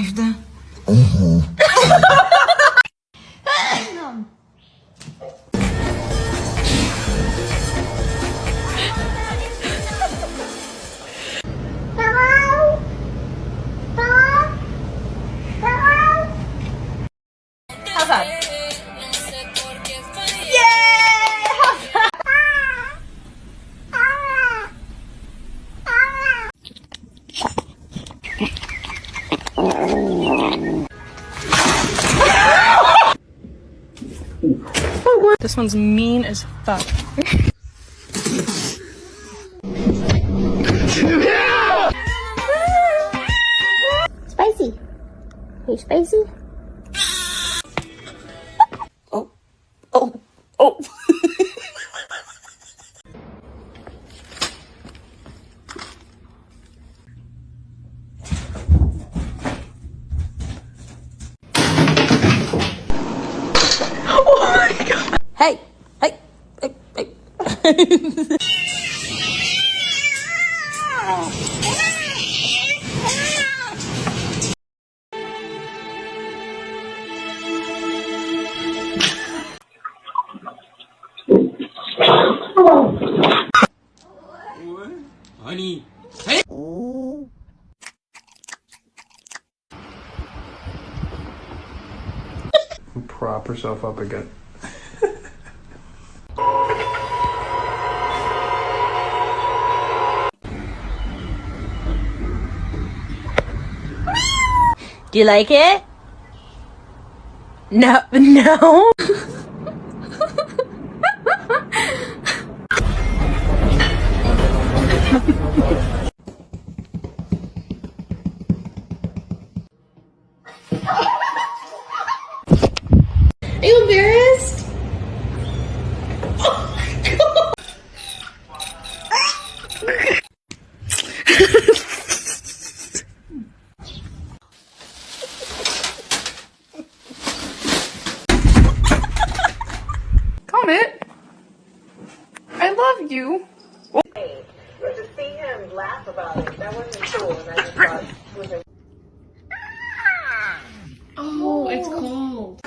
evde. This one's mean as fuck. Spicy. Hey, spicy. Oh. Oh. Oh. Hey, hey, hey, hey. Honey. Prop herself up again. Do you like it? No, no. Are you embarrassed? Comet, I love you. But to see him laugh about it, that wasn't cool, and I just thought it was Oh, it's cold.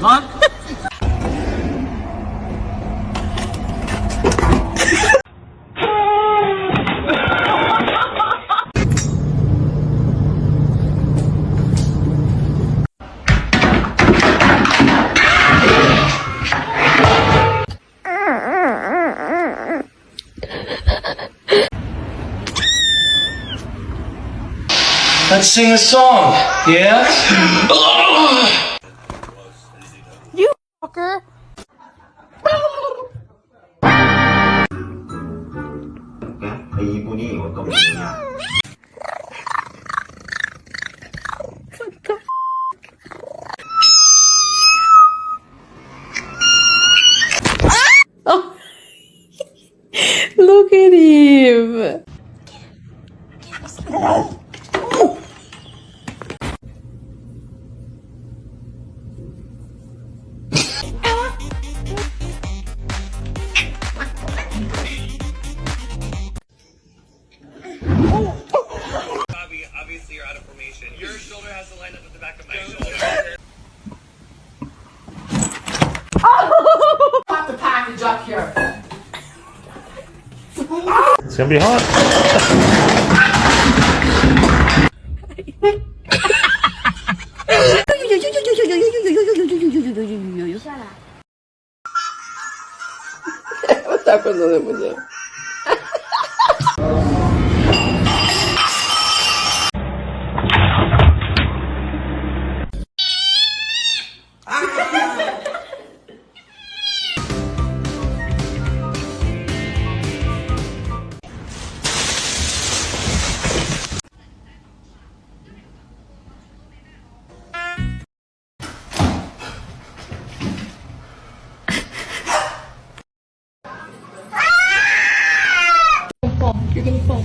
Mom? Let's sing a song, yeah? You fucker. 이분이 어떤 분이냐? Oh. Look at him. Obviously you're out of formation. Your shoulder has to line up with the back of my shoulder. Pop the package up here. It's gonna be hot. Está con lo de muñeco. You're gonna fall.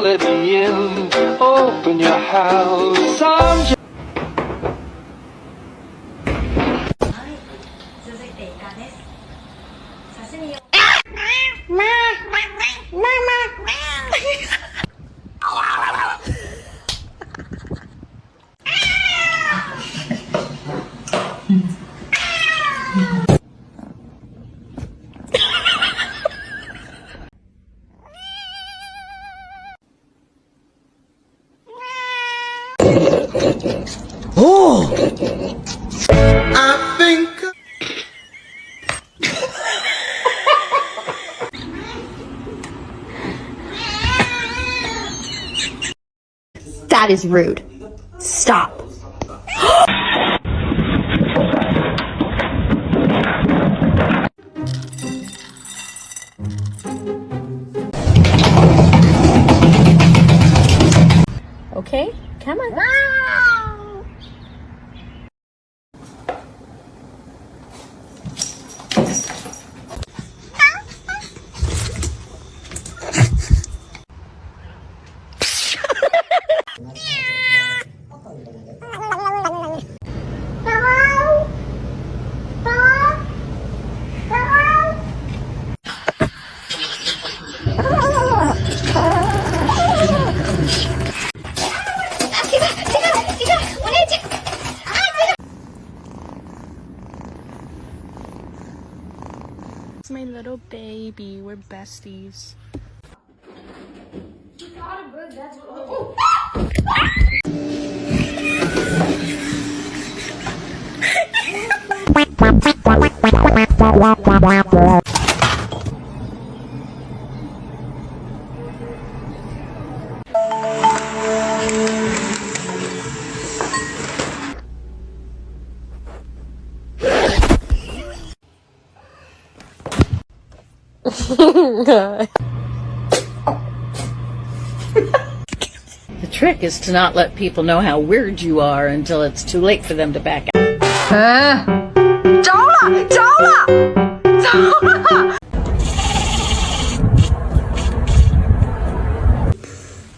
let me in. Open your house. I'm just 続いてイカです。刺身を That is rude. Stop. Okay, come on. It's my little baby. We're besties. The trick is to not let people know how weird you are until it's too late for them to back out. Hello.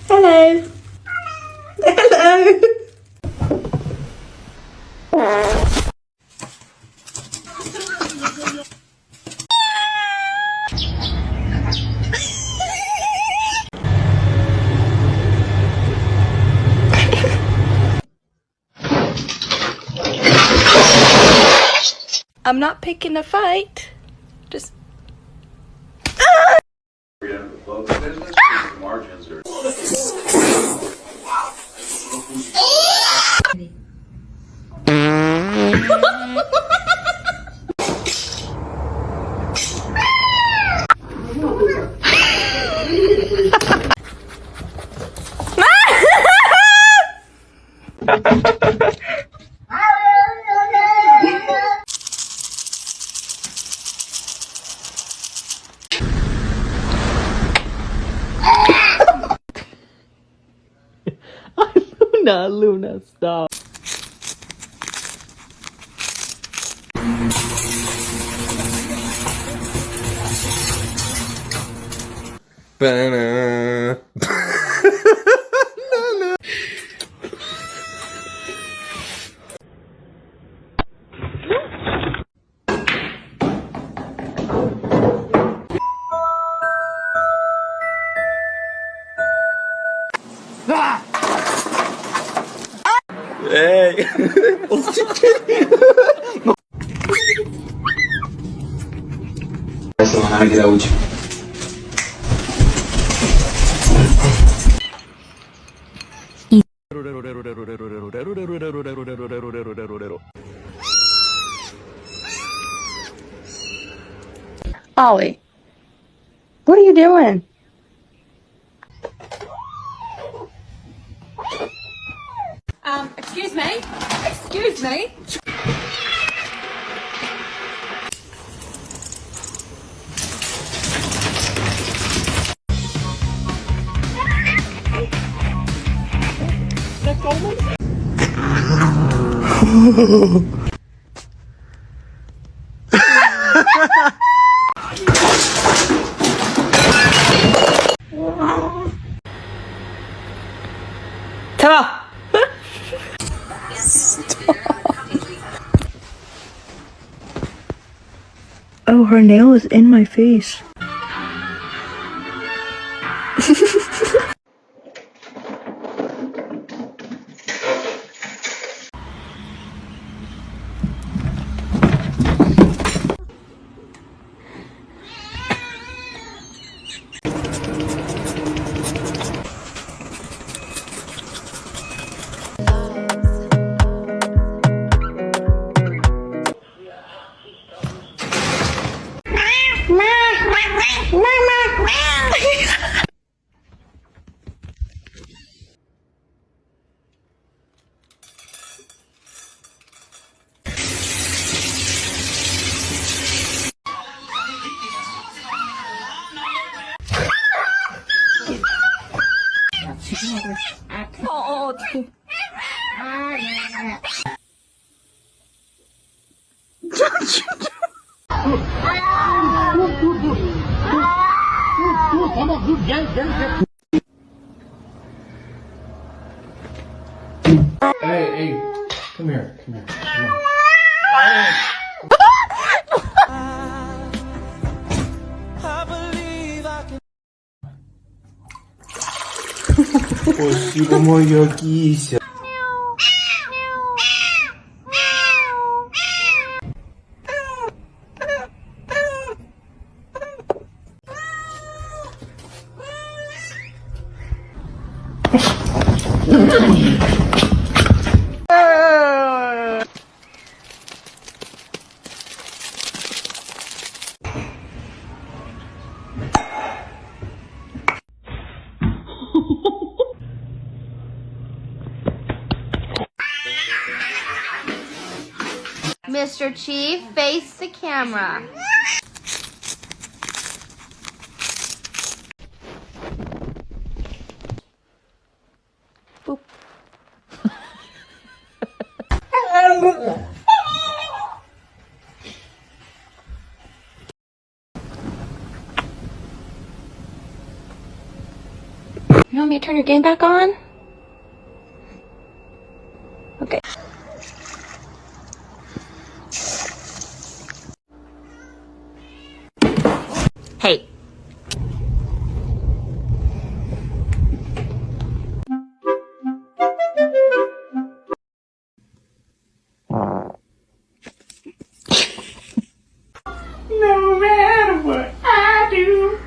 Hello. I'm not picking a fight. Just. Margins are. Luna, stop. Hey! Ollie, what are you doing? Excuse me? Excuse me? Oh, her nail is in my face. Hey, come here, come on. Спасибо, моя кися. Mr. Chief, face the camera. Boop. You want me to turn your game back on? Okay. Hey. No matter what I do.